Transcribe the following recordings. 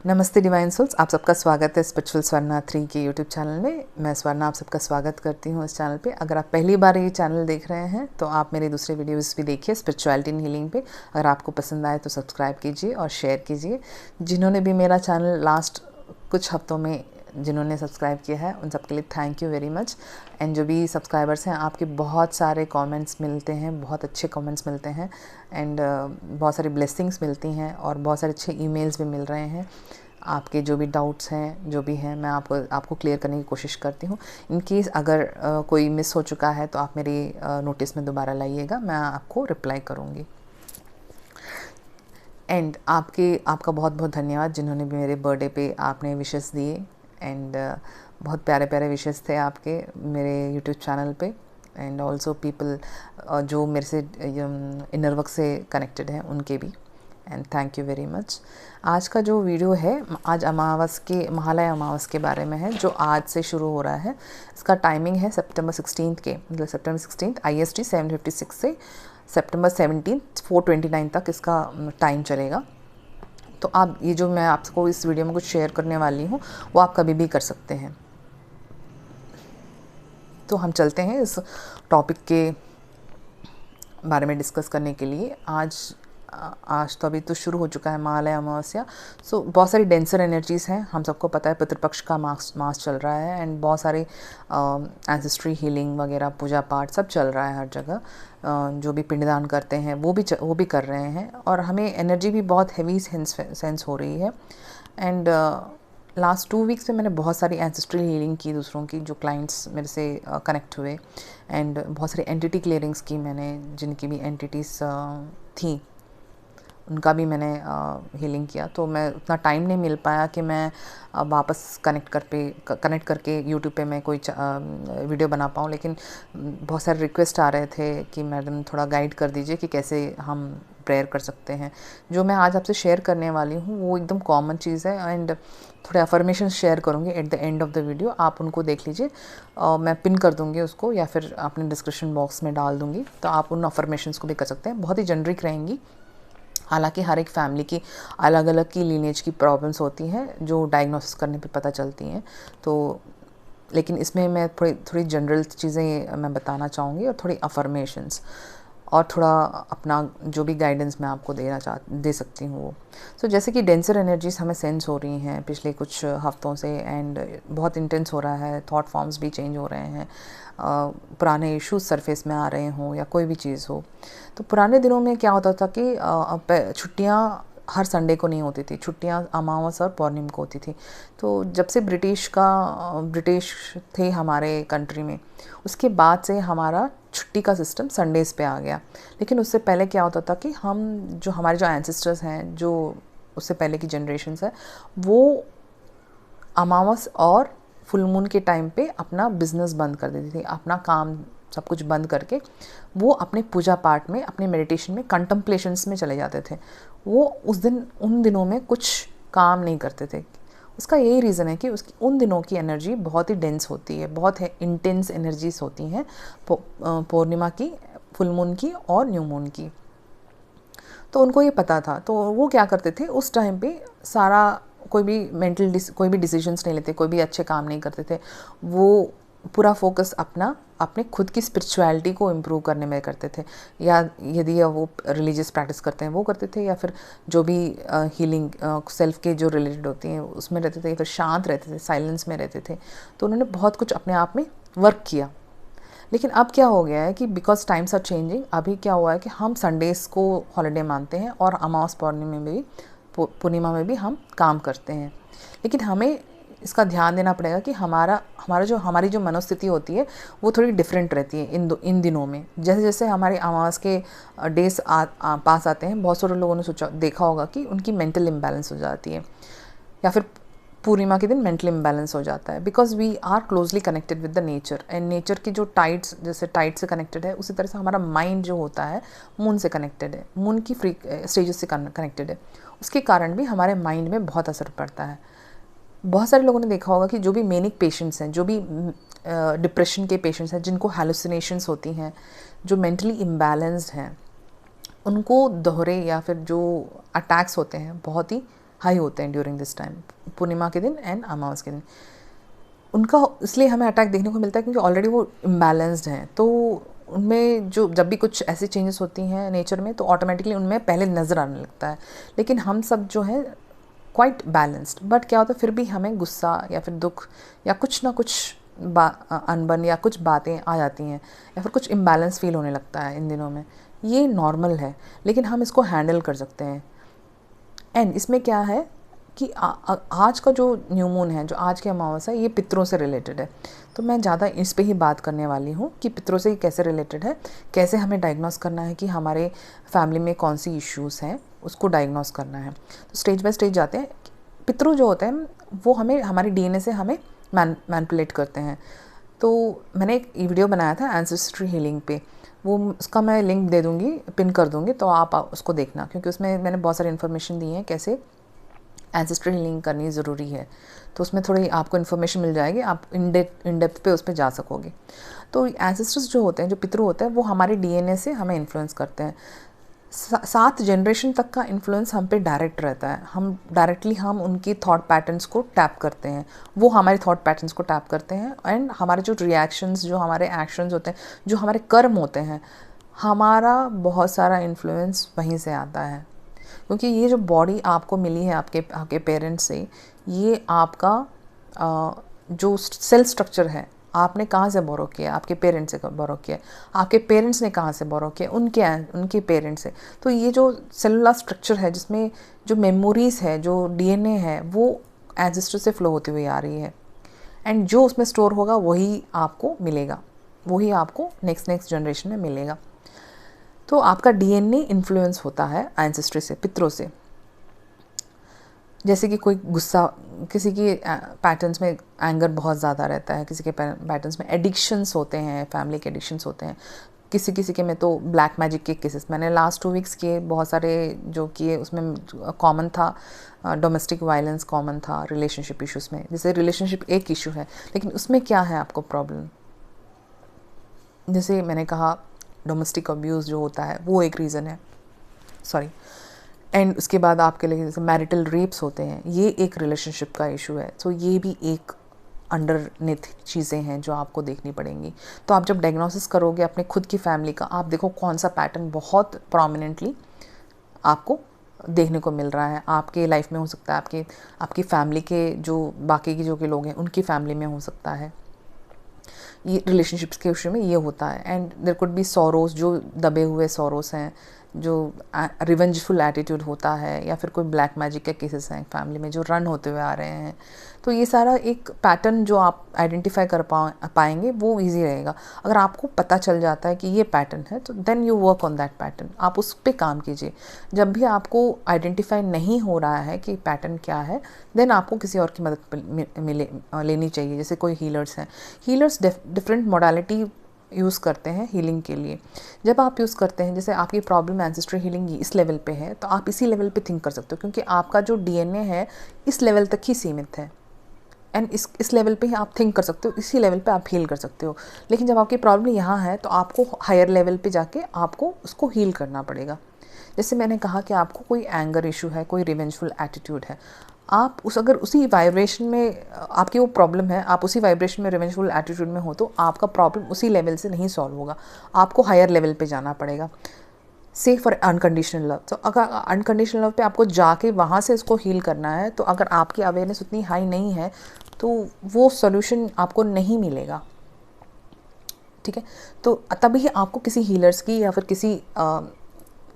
नमस्ते divine souls, आप सबका स्वागत है स्पिरिचुअल स्वर्णा 3 के यूट्यूब चैनल में। मैं स्वर्णा आप सबका स्वागत करती हूँ इस चैनल पे। अगर आप पहली बार ये चैनल देख रहे हैं तो आप मेरे दूसरे वीडियोस भी देखिए स्पिरिचुअलिटी एंड हीलिंग पे। अगर आपको पसंद आए तो सब्सक्राइब कीजिए और शेयर कीजिए। जिन्होंने भी मेरा चैनल लास्ट कुछ हफ्तों में जिन्होंने सब्सक्राइब किया है उन सबके लिए thank you very much. And जो भी सब्सक्राइबर्स हैं, आपके बहुत सारे कमेंट्स मिलते हैं, बहुत अच्छे कमेंट्स मिलते हैं एंड बहुत सारी ब्लेसिंग्स मिलती हैं और बहुत सारे अच्छे ईमेल्स भी मिल रहे हैं। आपके जो भी डाउट्स हैं, जो भी हैं, मैं आपको क्लियर करने की कोशिश करती हूँ। इन केस अगर कोई मिस हो चुका है तो आप मेरी नोटिस में दोबारा लाइएगा, मैं आपको रिप्लाई करूँगी। एंड आपका बहुत बहुत धन्यवाद जिन्होंने भी मेरे बर्थडे पे आपने विशेस दिए। एंड बहुत प्यारे प्यारे विशेस थे आपके मेरे यूट्यूब चैनल पे। एंड ऑल्सो पीपल जो मेरे से इनर वर्क से कनेक्टेड हैं उनके भी। And thank you very much. आज का जो वीडियो है, आज महालय अमावस के बारे में है, जो आज से शुरू हो रहा है। इसका टाइमिंग है सितंबर 16 के, मतलब सितंबर 16 IST 7:56 से सितंबर 17 4:29 तक इसका टाइम चलेगा। तो आप ये जो मैं आपको इस वीडियो में कुछ शेयर करने वाली हूँ वो आप कभी भी कर सकते हैं। तो हम चलते हैं इस टॉपिक के बारे में डिस्कस करने के लिए। आज तो अभी तो शुरू हो चुका है महालय अमावस्या। सो बहुत सारी डेंसर एनर्जीज़ हैं, हम सबको पता है। पितृपक्ष का मास चल रहा है एंड बहुत सारे एंसेस्ट्री हीलिंग वगैरह, पूजा पाठ सब चल रहा है हर जगह। जो भी पिंडदान करते हैं वो भी कर रहे हैं और हमें एनर्जी भी बहुत हैवी सेंस हो रही है। एंड लास्ट 2 वीक्स में मैंने बहुत सारी एंसेस्ट्रल हीलिंग की दूसरों की, जो क्लाइंट्स मेरे से कनेक्ट हुए। एंड बहुत सारी एंटिटी क्लियरिंग्स की मैंने, जिनकी भी एंटिटीज़ थी उनका भी मैंने हीलिंग किया। तो मैं उतना टाइम नहीं मिल पाया कि मैं वापस कनेक्ट करके यूट्यूब पे मैं कोई वीडियो बना पाऊँ। लेकिन बहुत सारे रिक्वेस्ट आ रहे थे कि मैडम थोड़ा गाइड कर दीजिए कि कैसे हम प्रेयर कर सकते हैं। जो मैं आज आपसे शेयर करने वाली हूँ वो एकदम कॉमन चीज़ है। एंड थोड़े अफर्मेशन शेयर करूँगी at the end of the video, आप उनको देख लीजिए। मैं पिन कर दूँगी उसको या फिर अपने डिस्क्रिप्शन बॉक्स में डाल दूँगी, तो आप उन अफर्मेशंस को भी कर सकते हैं। बहुत ही जेनरिक रहेंगी। हालांकि हर एक फैमिली की अलग अलग की लीनेज की प्रॉब्लम्स होती हैं जो डायग्नोसिस करने पे पता चलती हैं। तो लेकिन इसमें मैं थोड़ी जनरल चीज़ें मैं बताना चाहूँगी और थोड़ी अफर्मेशंस और थोड़ा अपना जो भी गाइडेंस मैं आपको दे सकती हूँ वो। सो जैसे कि डेंसर एनर्जीज हमें सेंस हो रही हैं पिछले कुछ हफ्तों से एंड बहुत इंटेंस हो रहा है। थॉट फॉर्म्स भी चेंज हो रहे हैं, पुराने इश्यूज सरफेस में आ रहे हों या कोई भी चीज़ हो। तो पुराने दिनों में क्या होता था कि छुट्टियाँ हर संडे को नहीं होती थी, छुट्टियाँ अमावस और पौर्णिमा को होती थी। तो जब से ब्रिटिश थे हमारे कंट्री में, उसके बाद से हमारा छुट्टी का सिस्टम संडेज़ पे आ गया। लेकिन उससे पहले क्या होता था कि हमारे जो एंसेस्टर्स हैं, जो उससे पहले की जनरेशन्स है, वो अमावस और फुल मून के टाइम पे अपना बिजनेस बंद कर देती थी, अपना काम सब कुछ बंद करके वो अपने पूजा पाठ में, अपने मेडिटेशन में, कंटम्पलेशंस में चले जाते थे। वो उन दिनों में कुछ काम नहीं करते थे। उसका यही रीज़न है कि उसकी उन दिनों की एनर्जी बहुत ही डेंस होती है, बहुत है इंटेंस एनर्जीज होती हैं पूर्णिमा की, फुल मून की और न्यू मून की। तो उनको ये पता था, तो वो क्या करते थे उस टाइम पे, कोई भी डिसीजंस नहीं लेते, कोई भी अच्छे काम नहीं करते थे। वो पूरा फोकस अपने खुद की स्पिरिचुअलिटी को इम्प्रूव करने में करते थे, या यदि वो रिलीजियस प्रैक्टिस करते हैं वो करते थे, या फिर जो भी हीलिंग सेल्फ के जो रिलेटेड होती हैं उसमें रहते थे, या फिर शांत रहते थे, साइलेंस में रहते थे। तो उन्होंने बहुत कुछ अपने आप में वर्क किया। लेकिन अब क्या हो गया है कि बिकॉज टाइम्स आर चेंजिंग, अभी क्या हुआ है कि हम संडेज़ को हॉलीडे मानते हैं और अमावस पूर्णिमा में भी हम काम करते हैं। लेकिन हमें इसका ध्यान देना पड़ेगा कि हमारी जो मनोस्थिति होती है वो थोड़ी डिफरेंट रहती है इन दिनों में। जैसे जैसे हमारे अमावस के डेज पास आते हैं, बहुत सारे लोगों ने देखा होगा कि उनकी मेंटल इम्बैलेंस हो जाती है, या फिर पूर्णिमा के दिन मेंटल इम्बैलेंस हो जाता है। Because we are closely connected with the nature, and nature की जो टाइड्स, जैसे टाइड से कनेक्टेड है, उसी तरह से हमारा माइंड जो होता है मून से कनेक्टेड है, मून की स्टेजेस से कनेक्टेड है। उसके कारण भी हमारे माइंड में बहुत असर पड़ता है। बहुत सारे लोगों ने देखा होगा कि जो भी मेनिक पेशेंट्स हैं, जो भी डिप्रेशन के पेशेंट्स हैं, जिनको हैलुसिनेशंस होती हैं, जो मेंटली इम्बैलेंस्ड हैं, उनको दोहरे या फिर जो अटैक्स होते हैं बहुत ही हाई होते हैं ड्यूरिंग दिस टाइम, पूर्णिमा के दिन एंड अमावस के दिन। उनका इसलिए हमें अटैक देखने को मिलता है क्योंकि ऑलरेडी वो इम्बैलेंस्ड हैं, तो उनमें जो जब भी कुछ ऐसी चेंजेस होती हैं नेचर में तो ऑटोमेटिकली उनमें पहले नज़र आने लगता है। लेकिन हम सब जो है क्वाइट बैलेंस्ड, बट क्या होता है फिर भी हमें गुस्सा या फिर दुख या कुछ ना कुछ अनबन या कुछ बातें आ जाती हैं या फिर कुछ इम्बैलेंस फील होने लगता है इन दिनों में। ये नॉर्मल है, लेकिन हम इसको हैंडल कर सकते हैं। एंड इसमें क्या है कि आज का जो न्यू मून है, जो आज की अमावस्या है, ये पितरों से रिलेटेड है। तो मैं ज़्यादा इस पे ही बात करने वाली हूँ कि पितरों से कैसे रिलेटेड है, कैसे हमें डायग्नोस करना है कि हमारे फैमिली में कौन सी इश्यूज़ हैं, उसको डायग्नोस करना है। तो स्टेज बाय स्टेज जाते हैं। पितरों जो होते हैं वो हमें हमारे डीएनए से हमें मैनिपुलेट करते हैं। तो मैंने एक वीडियो बनाया था एंसेस्ट्री हीलिंग पे, वो उसका मैं लिंक दे दूँगी, पिन कर दूँगी, तो आप उसको देखना, क्योंकि उसमें मैंने बहुत सारी इन्फॉर्मेशन दी है कैसे एंसेस्ट्री हीलिंग करनी ज़रूरी है। तो उसमें थोड़ी आपको इन्फॉर्मेशन मिल जाएगी, आप इन डेप्थ पे उस पर जा सकोगे। तो एंसेस्टर्स जो होते हैं, जो पितृ होते हैं, वो हमारे डीएनए से हमें इन्फ्लुएंस करते हैं। 7 जनरेशन तक का इन्फ्लुएंस हम पे डायरेक्ट रहता है। हम उनकी थॉट पैटर्न्स को टैप करते हैं, वो हमारे थॉट पैटर्न्स को टैप करते हैं। एंड हमारे जो रिएक्शंस, जो हमारे एक्शंस होते हैं, जो हमारे कर्म होते हैं, हमारा बहुत सारा इन्फ्लुएंस वहीं से आता है। क्योंकि ये जो बॉडी आपको मिली है आपके पेरेंट्स से, ये आपका जो सेल स्ट्रक्चर है, आपने कहाँ से बोरो किया? आपके पेरेंट्स से बोरो किया। आपके पेरेंट्स ने कहाँ से बोरो किया? उनके पेरेंट्स से। तो ये जो सेलुलर स्ट्रक्चर है, जिसमें जो मेमोरीज़ है, जो डीएनए है, वो एंसेस्टर से फ्लो होती हुई आ रही है। एंड जो उसमें स्टोर होगा वही आपको मिलेगा, वही आपको नेक्स्ट जनरेशन में मिलेगा। तो आपका डीएनए इन्फ्लुएंस होता है एंसेस्ट्री से, पितरों से। जैसे कि कोई गुस्सा, किसी की पैटर्न्स में एंगर बहुत ज़्यादा रहता है, किसी के पैटर्न्स में एडिक्शंस होते हैं, फैमिली के एडिक्शंस होते हैं, किसी के में तो ब्लैक मैजिक के केसेस मैंने लास्ट 2 वीक्स किए बहुत सारे जो किए। उसमें कॉमन था डोमेस्टिक वायलेंस, कॉमन था रिलेशनशिप इश्यूज़ में। जैसे रिलेशनशिप एक इशू है, लेकिन उसमें क्या है आपको प्रॉब्लम, जैसे मैंने कहा डोमेस्टिक अब्यूज़ जो होता है वो एक रीज़न है, सॉरी। एंड उसके बाद आपके लिए जैसे मैरिटल रेप्स होते हैं, ये एक रिलेशनशिप का इशू है। तो ये भी एक अंडरनेथ चीज़ें हैं जो आपको देखनी पड़ेंगी। तो आप जब डायग्नोसिस करोगे अपने खुद की फैमिली का, आप देखो कौन सा पैटर्न बहुत प्रोमिनेंटली आपको देखने को मिल रहा है। आपके लाइफ में हो सकता है, आपकी फैमिली के जो बाकी के जो के लोग हैं उनकी फैमिली में हो सकता है। ये रिलेशनशिप्स के इशू में ये होता है। And there could be sorrows, जो दबे हुए सॉरोस हैं, जो रिवेंजफुल एटीट्यूड होता है, या फिर कोई ब्लैक मैजिक के केसेस हैं फैमिली में जो रन होते हुए आ रहे हैं। तो ये सारा एक पैटर्न जो आप आइडेंटिफाई कर पाएंगे वो इजी रहेगा। अगर आपको पता चल जाता है कि ये पैटर्न है, तो then you work on that pattern, आप उस पर काम कीजिए। जब भी आपको आइडेंटिफाई नहीं हो रहा है कि पैटर्न क्या है, देन आपको किसी और की मदद लेनी चाहिए। जैसे कोई हीलर्स हैं, हीलर्स डिफरेंट मोडालिटी यूज़ करते हैं हीलिंग के लिए। जब आप यूज़ करते हैं, जैसे आपकी प्रॉब्लम एंसेस्ट्री हीलिंग इस लेवल पे है, तो आप इसी लेवल पे थिंक कर सकते हो, क्योंकि आपका जो डीएनए है इस लेवल तक ही सीमित है। एंड इस लेवल पे ही आप थिंक कर सकते हो, इसी लेवल पे आप हील कर सकते हो। लेकिन जब आपकी प्रॉब्लम यहाँ है, तो आपको हायर लेवल पे जाके आपको उसको हील करना पड़ेगा। जैसे मैंने कहा कि आपको कोई एंगर इशू है, कोई रिवेंजफुल एटीट्यूड है, आप अगर उसी वाइब्रेशन में आपकी वो प्रॉब्लम है, आप उसी वाइब्रेशन में रिवेंजफुल एटीट्यूड में हो, तो आपका प्रॉब्लम उसी लेवल से नहीं सॉल्व होगा, आपको हायर लेवल पे जाना पड़ेगा। से फॉर अनकंडीशनल लव, तो अगर अनकंडीशनल लव पे आपको जाके वहाँ से इसको हील करना है, तो अगर आपकी अवेयरनेस उतनी हाई नहीं है, तो वो सॉल्यूशन आपको नहीं मिलेगा। ठीक है, तो तभी आपको किसी हीलर्स की या फिर किसी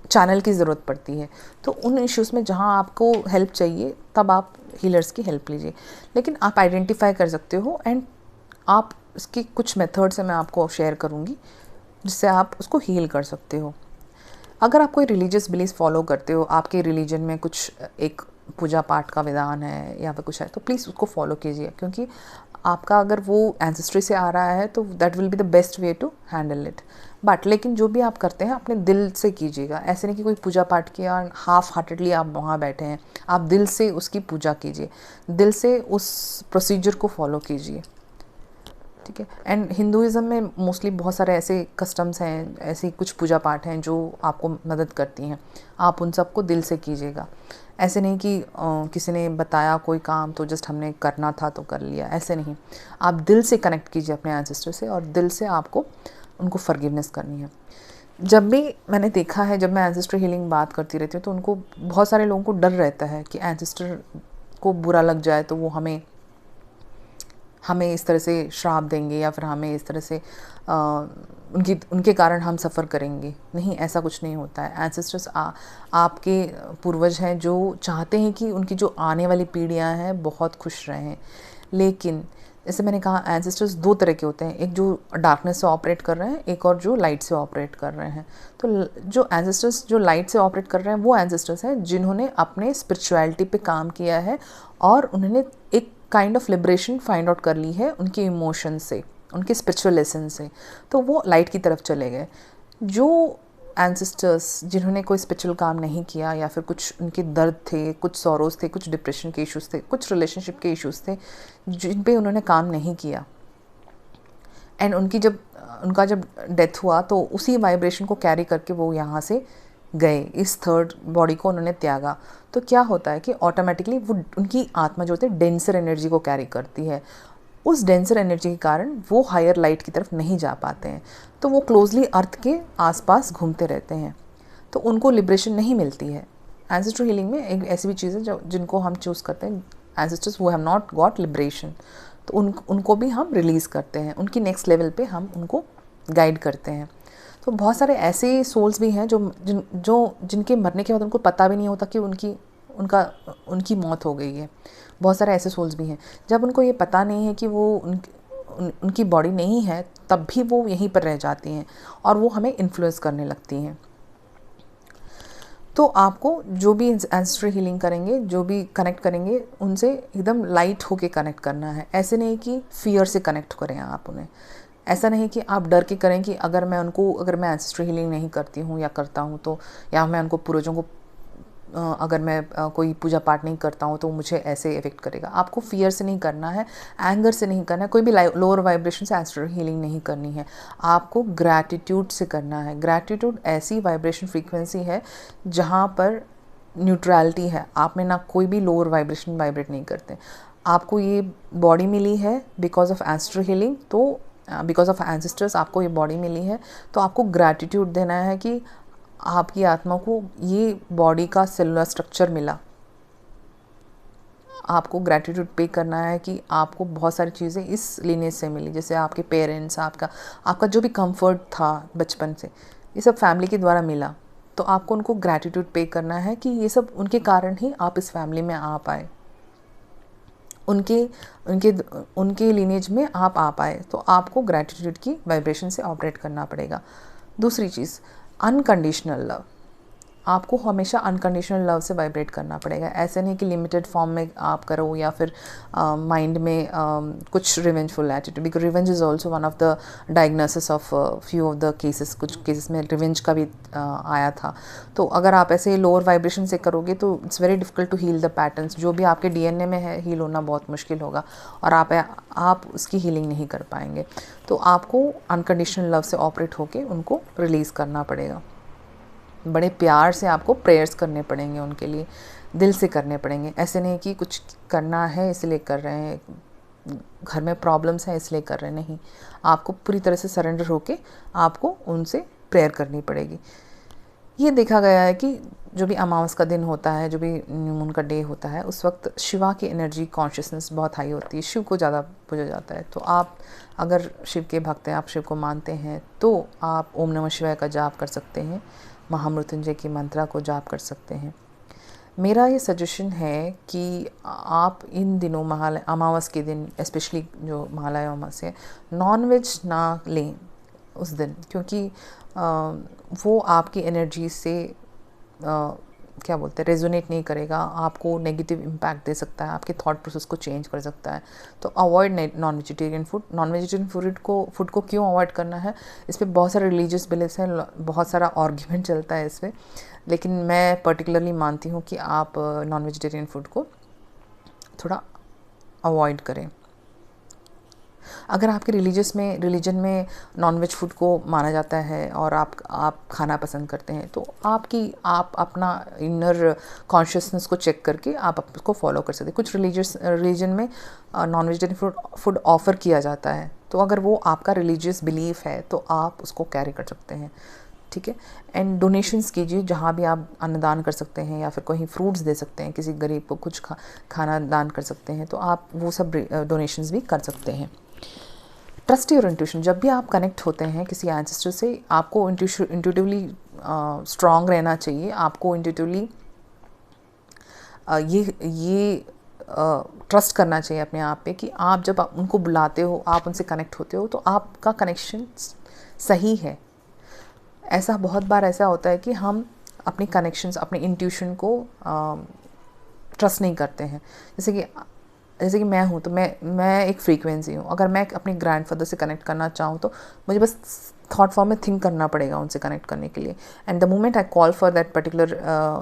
चैनल की ज़रूरत पड़ती है। तो उन इश्यूज़ में जहाँ आपको हेल्प चाहिए, तब आप हीलर्स की हेल्प लीजिए। लेकिन आप आइडेंटिफाई कर सकते हो, एंड आप इसकी कुछ मेथड्स मैं आपको शेयर करूँगी जिससे आप उसको हील कर सकते हो। अगर आप कोई रिलीजियस बिलीफ फॉलो करते हो, आपके रिलीजन में कुछ एक पूजा पाठ का विधान है या फिर कुछ है, तो प्लीज़ उसको फॉलो कीजिए, क्योंकि आपका अगर वो एंसेस्ट्री से आ रहा है, तो that will be the best way to handle it. But लेकिन जो भी आप करते हैं अपने दिल से कीजिएगा। ऐसे नहीं कि कोई पूजा पाठ किया और हाफ हार्टेडली आप वहाँ बैठे हैं, आप दिल से उसकी पूजा कीजिए, दिल से उस प्रोसीजर को फॉलो कीजिए। ठीक है। एंड हिंदुज़म में मोस्टली बहुत सारे ऐसे कस्टम्स हैं, ऐसी कुछ पूजा पाठ हैं जो आपको मदद करती हैं, आप उन सबको दिल से कीजिएगा। ऐसे नहीं कि किसी ने बताया कोई काम तो जस्ट हमने करना था तो कर लिया, ऐसे नहीं। आप दिल से कनेक्ट कीजिए अपने एंसेस्टर से और दिल से आपको उनको फॉरगिवनेस करनी है। जब भी मैंने देखा है, जब मैं एंसेस्टर हीलिंग बात करती रहती हूँ तो उनको, बहुत सारे लोगों को डर रहता है कि एंसेस्टर को बुरा लग जाए तो वो हमें इस तरह से श्राप देंगे या फिर हमें इस तरह से उनके कारण हम सफ़र करेंगे। नहीं, ऐसा कुछ नहीं होता है। एंसेस्टर्स आपके पूर्वज हैं जो चाहते हैं कि उनकी जो आने वाली पीढ़ियां हैं बहुत खुश रहें। लेकिन जैसे मैंने कहा, एंसेस्टर्स दो तरह के होते हैं, एक जो डार्कनेस से ऑपरेट कर रहे हैं, एक और जो लाइट से ऑपरेट कर रहे हैं। तो जो एंसेस्टर्स जो लाइट से ऑपरेट कर रहे हैं वो एंसेस्टर्स हैं जिन्होंने अपने स्पिरिचुअलिटी पे काम किया है और उन्होंने एक kind of liberation find out कर ली है उनके इमोशन से, उनके स्पिरिचुअल लेसन से, तो वो लाइट की तरफ चले गए। जो एंसेस्टर्स जिन्होंने कोई स्पिरिचुअल काम नहीं किया या फिर कुछ उनके दर्द थे, कुछ सॉरोज थे, कुछ डिप्रेशन के इश्यूज़ थे, कुछ रिलेशनशिप के इश्यूज़ थे जिन पे उन्होंने काम नहीं किया, एंड उनका जब डेथ हुआ तो उसी वाइब्रेशन को कैरी करके वो यहाँ से गए, इस थर्ड बॉडी को उन्होंने त्यागा। तो क्या होता है कि ऑटोमेटिकली वो उनकी आत्मा जो होती है डेंसर एनर्जी को कैरी करती है। उस डेंसर एनर्जी के कारण वो हायर लाइट की तरफ नहीं जा पाते हैं, तो वो क्लोजली अर्थ के आसपास घूमते रहते हैं, तो उनको लिबरेशन नहीं मिलती है। एंसेस्टर हीलिंग में एक ऐसी भी चीज़ है जिनको हम चूज़ करते हैं, एंसेस्टर्स वो हैव नॉट गॉट लिबरेशन, तो उनको भी हम रिलीज़ करते हैं, उनकी नेक्स्ट लेवल पे हम उनको गाइड करते हैं। तो बहुत सारे ऐसे सोल्स भी हैं जिनके मरने के बाद उनको पता भी नहीं होता कि उनकी मौत हो गई है। बहुत सारे ऐसे सोल्स भी हैं जब उनको ये पता नहीं है कि वो उनकी बॉडी नहीं है, तब भी वो यहीं पर रह जाती हैं और वो हमें इन्फ्लुएंस करने लगती हैं। तो आपको जो भी एंसेस्ट्रल हीलिंग करेंगे, जो भी कनेक्ट करेंगे, उनसे एकदम लाइट होके कनेक्ट करना है। ऐसे नहीं कि फियर से कनेक्ट करें आप उन्हें, ऐसा नहीं कि आप डर के करें कि अगर मैं एंसेस्ट्रल हीलिंग नहीं करती हूँ या करता हूँ तो, या मैं उनको पूर्वजों को अगर मैं कोई पूजा पाठ नहीं करता हूँ तो मुझे ऐसे इफेक्ट करेगा। आपको फियर से नहीं करना है, एंगर से नहीं करना है, कोई भी लोअर वाइब्रेशन से एंसेस्ट्रल हीलिंग नहीं करनी है। आपको ग्रैटिट्यूड से करना है। ग्रैटिट्यूड ऐसी वाइब्रेशन फ्रीक्वेंसी है जहाँ पर न्यूट्रलिटी है, आप में ना कोई भी लोअर वाइब्रेशन वाइब्रेट नहीं करते। आपको ये बॉडी मिली है बिकॉज ऑफ एंसेस्ट्रल हीलिंग, तो बिकॉज ऑफ एंसेस्टर्स आपको ये बॉडी मिली है, तो आपको ग्रैटिट्यूड देना है कि आपकी आत्मा को ये बॉडी का सेलुलर स्ट्रक्चर मिला। आपको ग्रैटिट्यूड पे करना है कि आपको बहुत सारी चीज़ें इस लिनेज से मिली, जैसे आपके पेरेंट्स, आपका जो भी कंफर्ट था बचपन से, ये सब फैमिली के द्वारा मिला। तो आपको उनको ग्रैटिट्यूड पे करना है कि ये सब उनके कारण ही आप इस फैमिली में आ पाए, उनके लिनेज में आप आ पाए। तो आपको ग्रैटिट्यूड की वाइब्रेशन से ऑपरेट करना पड़ेगा। दूसरी चीज़, अनकंडीशनल लव। आपको हमेशा अनकंडीशनल लव से वाइब्रेट करना पड़ेगा। ऐसे नहीं कि लिमिटेड फॉर्म में आप करो या फिर माइंड में कुछ revengeful attitude, because revenge is also one of the diagnosis of few of the cases. कुछ केसेस में रिवेंज का भी आया था। तो अगर आप ऐसे लोअर वाइब्रेशन से करोगे तो it's very difficult to heal the patterns. जो भी आपके डीएनए में है, हील होना बहुत मुश्किल होगा और आप उसकी हीलिंग नहीं कर पाएंगे। तो आपको अनकंडीशनल लव से ऑपरेट होके उनको रिलीज़ करना पड़ेगा। बड़े प्यार से आपको प्रेयर्स करने पड़ेंगे उनके लिए, दिल से करने पड़ेंगे। ऐसे नहीं कि कुछ करना है इसलिए कर रहे हैं, घर में प्रॉब्लम्स हैं इसलिए कर रहे हैं, नहीं। आपको पूरी तरह से सरेंडर होके आपको उनसे प्रेयर करनी पड़ेगी। ये देखा गया है कि जो भी अमावस का दिन होता है, जो भी न्यू मून का डे होता है, उस वक्त शिवा की एनर्जी कॉन्शियसनेस बहुत हाई होती है, शिव को ज़्यादा पूजा जाता है। तो आप अगर शिव के भक्त हैं, आप शिव को मानते हैं, तो आप ओम नमः शिवाय का जाप कर सकते हैं, महामृत्युंजय की मंत्रा को जाप कर सकते हैं। मेरा ये सजेशन है कि आप इन दिनों अमावस के दिन, स्पेशली जो महालय अमावस्या, नॉन वेज ना लें उस दिन, क्योंकि वो आपकी एनर्जी से क्या बोलते हैं, रेजोनेट नहीं करेगा, आपको नेगेटिव इम्पैक्ट दे सकता है, आपके थॉट प्रोसेस को चेंज कर सकता है। तो avoid non vegetarian food. Non vegetarian food को क्यों अवॉइड करना है, इस पर बहुत सारे रिलीजियस बिलीफ्स हैं, बहुत सारा आर्ग्यूमेंट चलता है इस पर, लेकिन मैं पर्टिकुलरली मानती हूँ कि आप नॉन वेजिटेरियन फूड को थोड़ा अवॉइड करें। अगर आपके रिलीजन में नॉनवेज फूड को माना जाता है और आप खाना पसंद करते हैं, तो आप अपना इनर कॉन्शियसनेस को चेक करके आप उसको फॉलो कर सकते हैं। कुछ रिलीजन में नॉन वेजिटेरियन फूड ऑफ़र किया जाता है, तो अगर वो आपका रिलीजियस बिलीफ है तो आप उसको कैरी कर सकते हैं, ठीक है। एंड डोनेशंस कीजिए, जहाँ भी आप अन्नदान कर सकते हैं या फिर कहीं फ्रूट्स दे सकते हैं, किसी गरीब को कुछ खाना दान कर सकते हैं, तो आप वो सब डोनेशंस भी कर सकते हैं। ट्रस्ट योर इंट्यूशन, जब भी आप कनेक्ट होते हैं किसी एंसेस्टर से, आपको इंट्यूटिवली स्ट्रॉन्ग रहना चाहिए। आपको इंट्यूटिवली ये ट्रस्ट करना चाहिए अपने आप पे कि आप जब उनको बुलाते हो, आप उनसे कनेक्ट होते हो, तो आपका कनेक्शन सही है। ऐसा बहुत बार ऐसा होता है कि हम अपने कनेक्शंस, अपने इंट्यूशन को ट्रस्ट नहीं करते हैं। जैसे कि मैं हूँ, तो मैं एक फ्रीक्वेंसी हूँ। अगर मैं अपने ग्रैंडफादर से कनेक्ट करना चाहूँ तो मुझे बस थॉट फॉर्म में थिंक करना पड़ेगा उनसे कनेक्ट करने के लिए, and the moment I call for that particular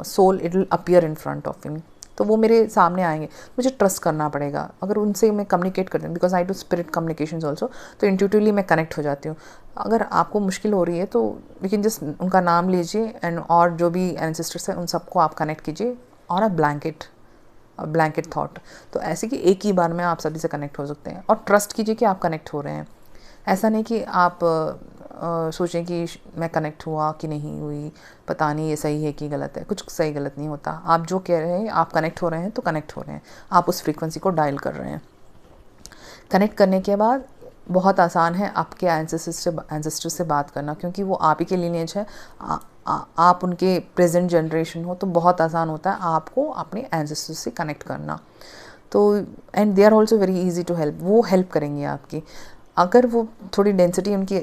soul, it will appear in front of me, तो वो मेरे सामने आएंगे। मुझे ट्रस्ट करना पड़ेगा। अगर उनसे मैं कम्युनिकेट करती हूँ, because I do spirit communications also, तो इंट्यूटिवली मैं कनेक्ट हो जाती हूँ। अगर आपको मुश्किल हो रही है तो यू कैन जस्ट उनका नाम लीजिए एंड और जो भी एंसेस्टर्स हैं उन सबको आप कनेक्ट कीजिए ऑन अ ब्लैंकेट थॉट। तो ऐसे कि एक ही बार में आप सभी से कनेक्ट हो सकते हैं, और ट्रस्ट कीजिए कि आप कनेक्ट हो रहे हैं। ऐसा नहीं कि आप सोचें कि मैं कनेक्ट हुआ कि नहीं हुई, पता नहीं ये सही है कि गलत है। कुछ सही गलत नहीं होता। आप जो कह रहे हैं, आप कनेक्ट हो रहे हैं तो कनेक्ट हो रहे हैं, आप उस फ्रीक्वेंसी को डायल कर रहे हैं। कनेक्ट करने के बाद बहुत आसान है आपके एंसेस्टर से बात करना, क्योंकि वो आप ही के लिनेज है। आप उनके प्रेजेंट जनरेशन हो, तो बहुत आसान होता है आपको अपने एंसेस्टर से कनेक्ट करना। तो and they are also very easy to help, वो हेल्प करेंगे आपकी। अगर वो थोड़ी डेंसिटी उनकी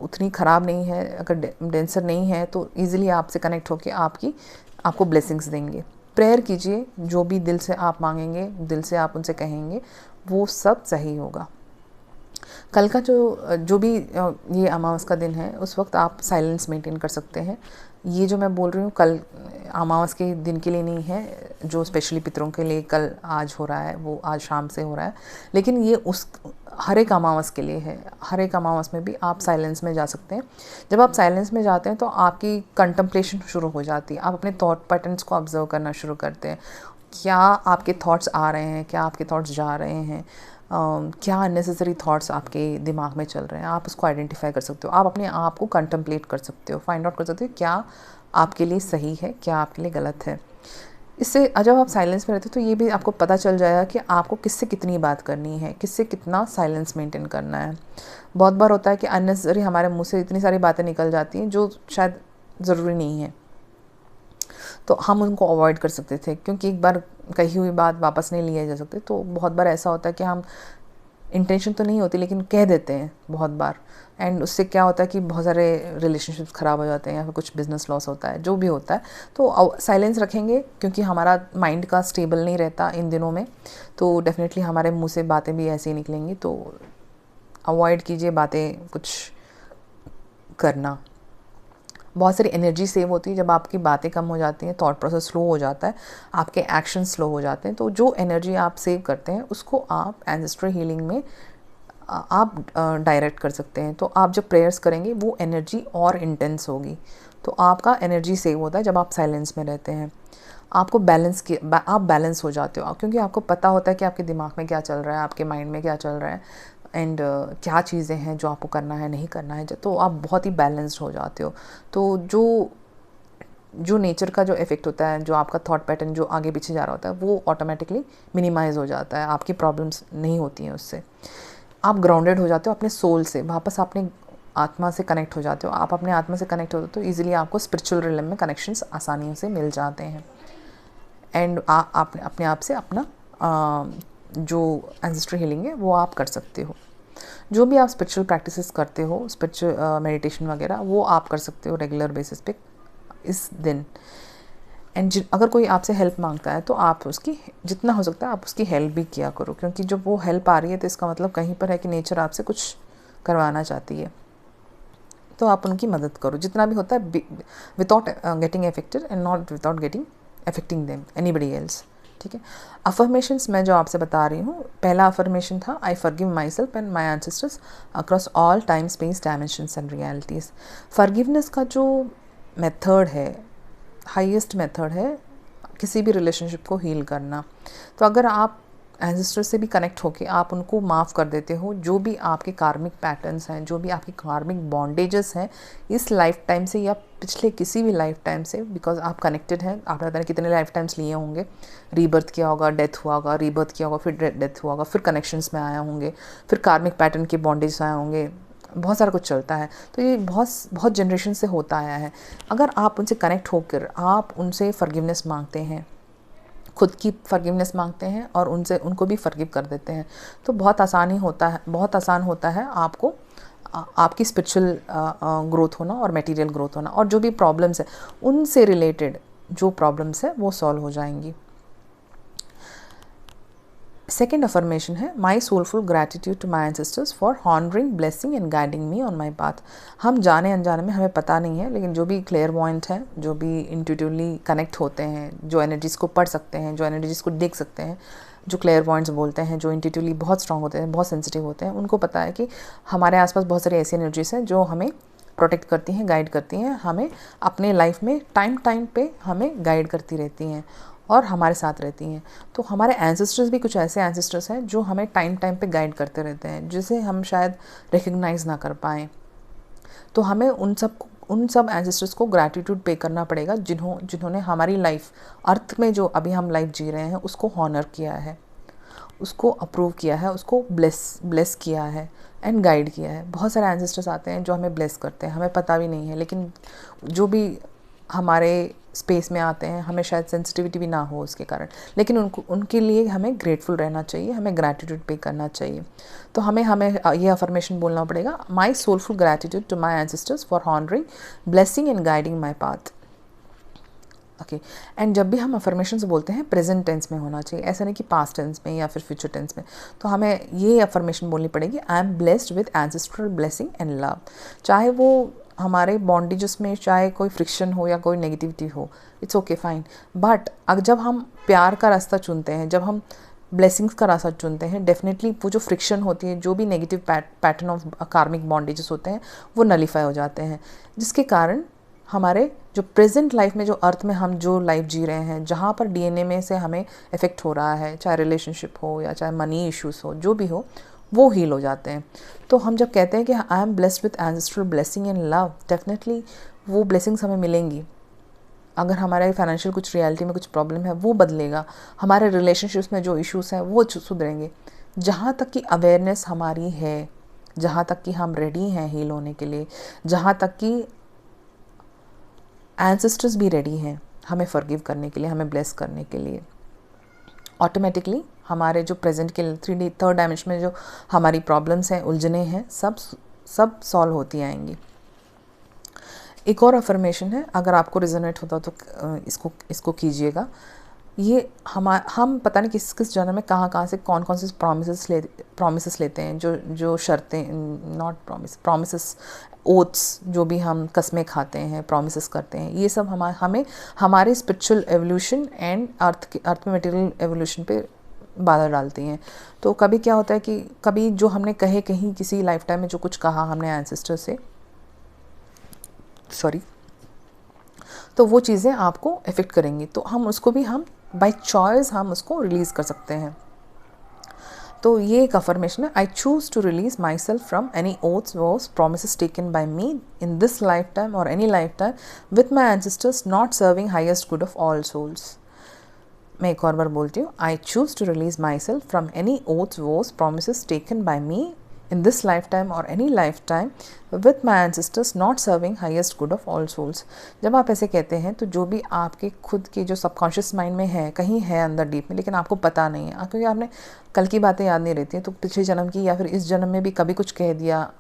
उतनी ख़राब नहीं है, अगर डेंसर नहीं है, तो ईज़िली आपसे कनेक्ट होकर आपको ब्लेसिंग्स देंगे। प्रेयर कीजिए, जो भी दिल से आप मांगेंगे, दिल से आप उनसे कहेंगे, वो सब सही होगा। कल का जो भी ये अमावस का दिन है, उस वक्त आप साइलेंस मेंटेन कर सकते हैं। ये जो मैं बोल रही हूँ कल अमावस के दिन के लिए नहीं है, जो स्पेशली पितरों के लिए कल आज हो रहा है, वो आज शाम से हो रहा है, लेकिन ये हर एक अमावस के लिए है। हर एक अमावस में भी आप साइलेंस में जा सकते हैं। जब आप साइलेंस में जाते हैं तो आपकी कंटम्पलेशन शुरू हो जाती है। आप अपने थॉट पैटर्न्स को ऑब्जर्व करना शुरू करते हैं। क्या आपके थॉट्स आ रहे हैं, क्या आपके थॉट्स जा रहे हैं, क्या अननेसेसरी थॉट्स आपके दिमाग में चल रहे हैं, आप उसको आइडेंटिफाई कर सकते हो। आप अपने आप को कंटम्पलेट कर सकते हो, फाइंड आउट कर सकते हो क्या आपके लिए सही है, क्या आपके लिए गलत है। इससे जब आप साइलेंस में रहते हो तो ये भी आपको पता चल जाएगा कि आपको किससे कितनी बात करनी है, किससे कितना साइलेंस मेंटेन करना है। बहुत बार होता है कि अननेसेसरी हमारे मुंह से इतनी सारी बातें निकल जाती हैं जो शायद ज़रूरी नहीं है, तो हम उनको अवॉइड कर सकते थे, क्योंकि एक बार कही हुई बात वापस नहीं लिया जा सकती। तो बहुत बार ऐसा होता है कि हम इंटेंशन तो नहीं होती लेकिन कह देते हैं बहुत बार, एंड उससे क्या होता है कि बहुत सारे रिलेशनशिप्स ख़राब हो जाते हैं या फिर कुछ बिजनेस लॉस होता है, जो भी होता है। तो साइलेंस रखेंगे, क्योंकि हमारा माइंड का स्टेबल नहीं रहता इन दिनों में, तो डेफिनेटली हमारे मुंह से बातें भी ऐसे ही निकलेंगी। तो अवॉइड कीजिए बातें कुछ करना। बहुत सारी एनर्जी सेव होती है जब आपकी बातें कम हो जाती हैं, थॉट प्रोसेस स्लो हो जाता है, आपके एक्शन स्लो हो जाते हैं। तो जो एनर्जी आप सेव करते हैं उसको आप एंसेस्ट्रल हीलिंग में आप डायरेक्ट कर सकते हैं। तो आप जब प्रेयर्स करेंगे वो एनर्जी और इंटेंस होगी। तो आपका एनर्जी सेव होता है जब आप साइलेंस में रहते हैं। आपको आप बैलेंस हो जाते हो, क्योंकि आपको पता होता है कि आपके दिमाग में क्या चल रहा है, आपके माइंड में क्या चल रहा है, एंड क्या चीज़ें हैं जो आपको करना है, नहीं करना है। तो आप बहुत ही बैलेंस्ड हो जाते हो। तो जो नेचर का जो इफ़ेक्ट होता है, जो आपका थॉट पैटर्न जो आगे पीछे जा रहा होता है, वो ऑटोमेटिकली मिनिमाइज़ हो जाता है। आपकी प्रॉब्लम्स नहीं होती हैं उससे। आप ग्राउंडेड हो जाते हो अपने सोल से, वापस अपने आत्मा से कनेक्ट हो जाते हो। आप अपने आत्मा से कनेक्ट होते हो तो ईजिली आपको स्पिरिचुअल रिलम में कनेक्शंस आसानियों से मिल जाते हैं, एंड आप अपने आप से अपना जो एंसेस्ट्रल हीलिंग है वो आप कर सकते हो। जो भी आप स्पिरिचुअल प्रैक्टिसेस करते हो, स्पिरिचुअल मेडिटेशन वगैरह, वो आप कर सकते हो रेगुलर बेसिस पे इस दिन। एंड अगर कोई आपसे हेल्प मांगता है तो आप उसकी जितना हो सकता है आप उसकी हेल्प भी किया करो, क्योंकि जब वो हेल्प आ रही है तो इसका मतलब कहीं पर है कि नेचर आपसे कुछ करवाना चाहती है। तो आप उनकी मदद करो जितना भी होता है, without getting affected and not without getting affecting them anybody else. ठीक है। अफर्मेशंस मैं जो आपसे बता रही हूँ, पहला अफर्मेशन था I forgive my self and my ancestors across all time space dimensions and realities. Forgiveness का जो मेथड है, हाईएस्ट मेथड है किसी भी रिलेशनशिप को हील करना। तो अगर आप एंसेस्टर से भी कनेक्ट होके आप उनको माफ़ कर देते हो, जो भी आपके कार्मिक पैटर्न्स हैं, जो भी आपके कार्मिक बॉन्डेजेस हैं इस लाइफ टाइम से या पिछले किसी भी लाइफ टाइम से, बिकॉज आप कनेक्टेड हैं, आपने पता नहीं कितने लाइफ टाइम्स लिए होंगे, रीबर्थ किया होगा, डेथ हुआ होगा, रीबर्थ किया होगा, फिर डेथ हुआ होगा, फिर कनेक्शंस में आया होंगे, फिर कार्मिक पैटर्न के बॉन्डेज आए होंगे, बहुत सारा कुछ चलता है। तो ये बहुत बहुत जनरेशन से होता आया है। अगर आप उनसे कनेक्ट होकर आप उनसे फॉरगिवनेस मांगते हैं, खुद की फॉरगिवनेस मांगते हैं और उनको भी फॉरगिव कर देते हैं, तो बहुत आसान होता है आपको आपकी स्पिरिचुअल ग्रोथ होना और मटेरियल ग्रोथ होना, और जो भी प्रॉब्लम्स है उनसे रिलेटेड जो प्रॉब्लम्स है वो सॉल्व हो जाएंगी। सेकेंड अफर्मेशन है my soulful gratitude to my ancestors for honouring, blessing and guiding me on my path. हम जाने अनजाने में, हमें पता नहीं है, लेकिन जो भी क्लेयरवॉयंट हैं, जो भी इंट्यूटिवली कनेक्ट होते हैं, जो एनर्जीज़ को पढ़ सकते हैं, जो एनर्जीज़ को देख सकते हैं, जो क्लेयरवॉयंट्स बोलते हैं, जो इंट्यूटिवली बहुत स्ट्रांग होते हैं, बहुत सेंसिटिव होते हैं, उनको पता है कि हमारे आसपास बहुत सारी ऐसी एनर्जीज़ हैं जो हमें प्रोटेक्ट करती हैं, गाइड करती हैं, हमें अपने लाइफ में टाइम पे हमें गाइड करती रहती हैं और हमारे साथ रहती हैं। तो हमारे एंसेस्टर्स भी कुछ ऐसे एंसेस्टर्स हैं जो हमें टाइम पे गाइड करते रहते हैं, जिसे हम शायद रिकग्नाइज़ ना कर पाएँ। तो हमें उन सब एंसेस्टर्स को ग्रैटिट्यूड पे करना पड़ेगा जिन्होंने हमारी लाइफ, अर्थ में जो अभी हम लाइफ जी रहे हैं उसको हॉनर किया है, उसको अप्रूव किया है, उसको ब्लेस किया है एंड गाइड किया है। बहुत सारे एंसेस्टर्स आते हैं जो हमें ब्लेस करते हैं, हमें पता भी नहीं है, लेकिन जो भी हमारे स्पेस में आते हैं हमें शायद सेंसिटिविटी भी ना हो उसके कारण, लेकिन उनके लिए हमें ग्रेटफुल रहना चाहिए, हमें ग्रैटिट्यूड पे करना चाहिए। तो हमें ये अफर्मेशन बोलना पड़ेगा, my soulful gratitude to my ancestors for honouring, blessing and guiding my path. Okay. And जब भी हम अफर्मेशन बोलते हैं प्रेजेंट टेंस में होना चाहिए, ऐसा नहीं कि पास्ट टेंस में या फिर फ्यूचर टेंस में। तो हमें ये अफर्मेशन बोलनी पड़ेगी, I am blessed with ancestral blessing and love. चाहे वो हमारे बॉन्डेजेस में चाहे कोई फ्रिक्शन हो या कोई नेगेटिविटी हो, इट्स ओके फाइन, बट जब हम प्यार का रास्ता चुनते हैं, जब हम ब्लेसिंग्स का रास्ता चुनते हैं, डेफिनेटली वो जो फ्रिक्शन होती है, जो भी नेगेटिव पैटर्न ऑफ कार्मिक बॉन्डेजेस होते हैं वो नलीफाई हो जाते हैं, जिसके कारण हमारे जो प्रेजेंट लाइफ में, जो अर्थ में हम जो लाइफ जी रहे हैं, जहाँ पर डीएनए में से हमें इफ़ेक्ट हो रहा है, चाहे रिलेशनशिप हो या चाहे मनी इश्यूज़ हो, जो भी हो, वो हील हो जाते हैं। तो हम जब कहते हैं कि I am blessed with ancestral blessing and love, definitely वो ब्लेसिंग्स हमें मिलेंगी। अगर हमारे फाइनेंशियल कुछ रियलिटी में कुछ प्रॉब्लम है वो बदलेगा, हमारे रिलेशनशिप्स में जो इश्यूज़ हैं वो सुधरेंगे। जहाँ तक कि अवेयरनेस हमारी है, जहाँ तक कि हम रेडी हैं हील होने के लिए, जहाँ तक कि एंसेस्टर्स भी रेडी हैं हमें फॉरगिव करने के लिए, हमें ब्लेस करने के लिए, ऑटोमेटिकली हमारे जो प्रेजेंट के 3D थर्ड डायमेंशन में जो हमारी प्रॉब्लम्स हैं, उलझने हैं, सब सॉल्व होती आएंगी। एक और अफर्मेशन है, अगर आपको रिजोनेट होता तो इसको कीजिएगा। ये हम पता नहीं किस जन्म में कहाँ से कौन से प्रॉमिसेस लेते हैं, जो शर्तें, नॉट प्रॉमिसेस, ओथ्स, जो भी हम कस्में खाते हैं, प्रॉमिसेस करते हैं, ये सब हमें हमारे स्पिरिचुअल एवोल्यूशन एंड अर्थ में मटेरियल एवोल्यूशन पे बाधा डालती हैं। तो कभी क्या होता है कि कभी जो हमने कहीं किसी लाइफ टाइम में जो कुछ कहा हमने एंसेस्टर से, तो वो चीज़ें आपको इफ़ेक्ट करेंगी, तो हम बाय चॉइस हम उसको रिलीज़ कर सकते हैं। तो ये एक अफर्मेशन है, I choose to release myself from any oaths was promises taken by me in this lifetime और any lifetime with my ancestors not serving highest good of all souls. मैं एक और बार बोलती हूँ, I choose to release myself from any oaths was promises taken by me in this lifetime or any lifetime with my ancestors not serving highest good of all souls। जब आप ऐसे कहते हैं तो जो भी आपके खुद के जो सबकॉन्शियस माइंड में है, कहीं है अंदर डीप में, लेकिन आपको पता नहीं है, क्योंकि आपने कल की बातें याद नहीं रहती हैं, तो पिछले जन्म की या फिर इस जन्म में भी कभी कुछ कह दिया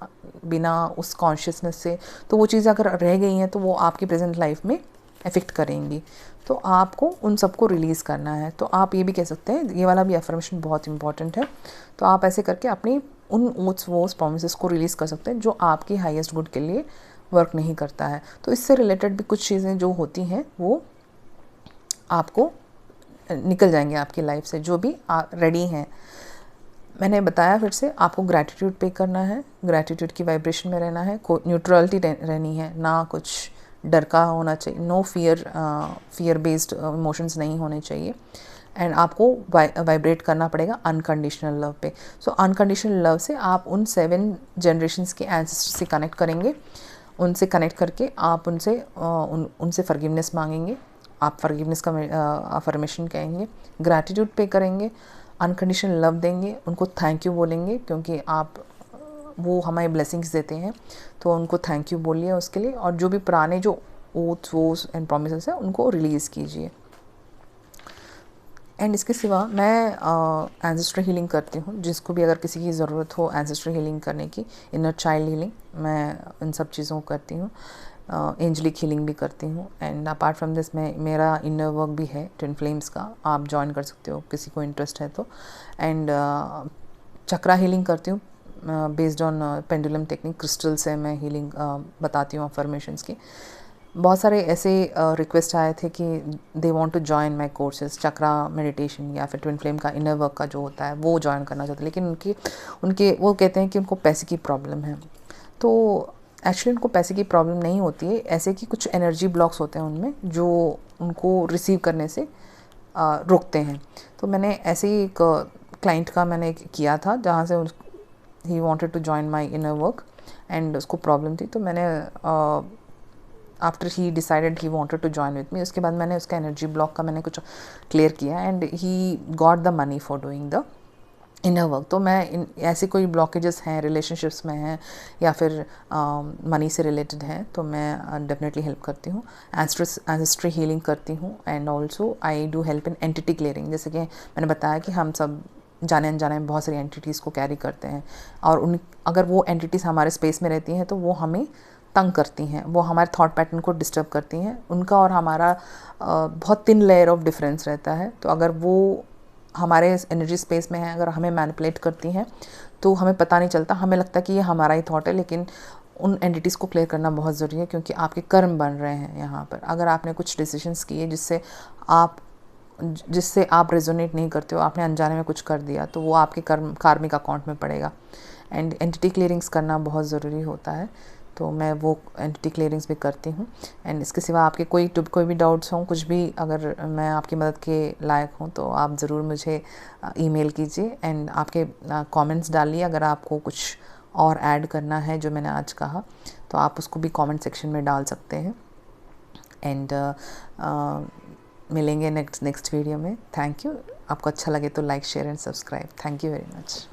बिना उस कॉन्शियसनेस से, तो वो चीज़ें अगर रह गई हैं तो वो आपकी प्रेजेंट लाइफ में इफ़ेक्ट करेंगी। तो आपको उन सबको रिलीज़ करना है। तो आप ये भी कह सकते हैं, ये वाला भी अफर्मेशन बहुत इंपॉर्टेंट है। तो आप ऐसे करके अपनी उन ओथ्स वोस प्रॉमिसेस को रिलीज़ कर सकते हैं जो आपकी हाईएस्ट गुड के लिए वर्क नहीं करता है। तो इससे रिलेटेड भी कुछ चीज़ें जो होती हैं वो आपको निकल जाएंगे आपकी लाइफ से, जो भी रेडी हैं। मैंने बताया फिर से, आपको ग्रैटिट्यूड पे करना है, ग्रैटिट्यूड की वाइब्रेशन में रहना है, को न्यूट्रलिटी रहनी है, ना कुछ डर का होना चाहिए, नो फियर बेस्ड इमोशंस नहीं होने चाहिए। एंड आपको वाइब्रेट करना पड़ेगा अनकंडीशनल लव पे। सो अनकंडीशनल लव से आप उन 7 जनरेशन्स के एंसेस्टर्स से कनेक्ट करेंगे। उनसे कनेक्ट करके आप उनसे फॉरगिवनेस मांगेंगे, आप फॉरगिवनेस का अफर्मेशन कहेंगे, ग्रैटिट्यूड पे करेंगे, अनकंडीशनल लव देंगे, उनको थैंक यू बोलेंगे, क्योंकि वो हमें ब्लेसिंग्स देते हैं, तो उनको थैंक यू बोलिए उसके लिए। और जो भी पुराने जो ओथ्स वोस एंड प्रोमिसेस हैं उनको रिलीज़ कीजिए। एंड इसके सिवा मैं एंसेस्ट्रल हीलिंग करती हूँ, जिसको भी अगर किसी की ज़रूरत हो एंसेस्ट्रल हीलिंग करने की, इनर चाइल्ड हीलिंग, मैं इन सब चीज़ों को करती हूँ। एंजलिक हीलिंग भी करती हूँ। एंड अपार्ट फ्रॉम दिस मेरा इनर वर्क भी है ट्विन फ्लेम्स का, आप ज्वाइन कर सकते हो किसी को इंटरेस्ट है तो। एंड चक्रा हीलिंग करती हूँ based on pendulum technique, crystal से मैं हीलिंग बताती हूँ अफर्मेशंस की। बहुत सारे ऐसे रिक्वेस्ट आए थे कि they want to join my courses, chakra meditation या फिर ट्विन फ्लेम का इनर वर्क का जो होता है वो ज्वाइन करना चाहते हैं, लेकिन उनके वो कहते हैं कि उनको पैसे की प्रॉब्लम है। तो एक्चुअली उनको पैसे की प्रॉब्लम नहीं होती है, ऐसे कि कुछ एनर्जी ब्लॉक्स होते हैं उनमें जो उनको रिसीव करने से रोकते हैं। तो मैंने ऐसे ही एक क्लाइंट का मैंने किया था, जहाँ से he wanted to join my inner work and उसको प्रॉब्लम थी। तो मैंने after he decided he wanted to join with me, उसके बाद मैंने उसका एनर्जी ब्लॉक का मैंने कुछ क्लियर किया and he got the money for doing the inner work. तो मैं ऐसे कोई ब्लॉकेजेस हैं रिलेशनशिप्स में हैं या फिर मनी से रिलेटेड हैं, तो मैं डेफिनेटली हेल्प करती हूँ। एंसेस्ट्री हीलिंग करती हूँ and also I do help in entity clearing. जैसे कि मैंने बताया कि हम सब जाने अनजाने में बहुत सारी एंटिटीज़ को कैरी करते हैं, और अगर वो एंटिटीज़ हमारे स्पेस में रहती हैं तो वो हमें तंग करती हैं, वो हमारे थॉट पैटर्न को डिस्टर्ब करती हैं। उनका और हमारा बहुत थिन लेयर ऑफ डिफरेंस रहता है, तो अगर वो हमारे एनर्जी स्पेस में है, अगर हमें मैनिपुलेट करती हैं तो हमें पता नहीं चलता, हमें लगता है कि ये हमारा ही थॉट है। लेकिन उन एंटिटीज़ को क्लियर करना बहुत ज़रूरी है, क्योंकि आपके कर्म बन रहे हैं यहाँ पर। अगर आपने कुछ डिसीजंस किए जिससे आप रेजोनेट नहीं करते हो, आपने अनजाने में कुछ कर दिया, तो वो आपके कार्मिक अकाउंट में पड़ेगा। एंड एंटिटी क्लियरिंग्स करना बहुत ज़रूरी होता है, तो मैं वो एंटिटी क्लियरिंग्स भी करती हूँ। एंड इसके सिवा आपके कोई भी डाउट्स हों, कुछ भी अगर मैं आपकी मदद के लायक हूँ, तो आप ज़रूर मुझे ईमेल कीजिए एंड आपके कमेंट्स डालिए। अगर आपको कुछ और ऐड करना है जो मैंने आज कहा, तो आप उसको भी कमेंट सेक्शन में डाल सकते हैं। एंड मिलेंगे नेक्स्ट वीडियो में। Thank you. आपको अच्छा लगे तो like share and subscribe. Thank you very much.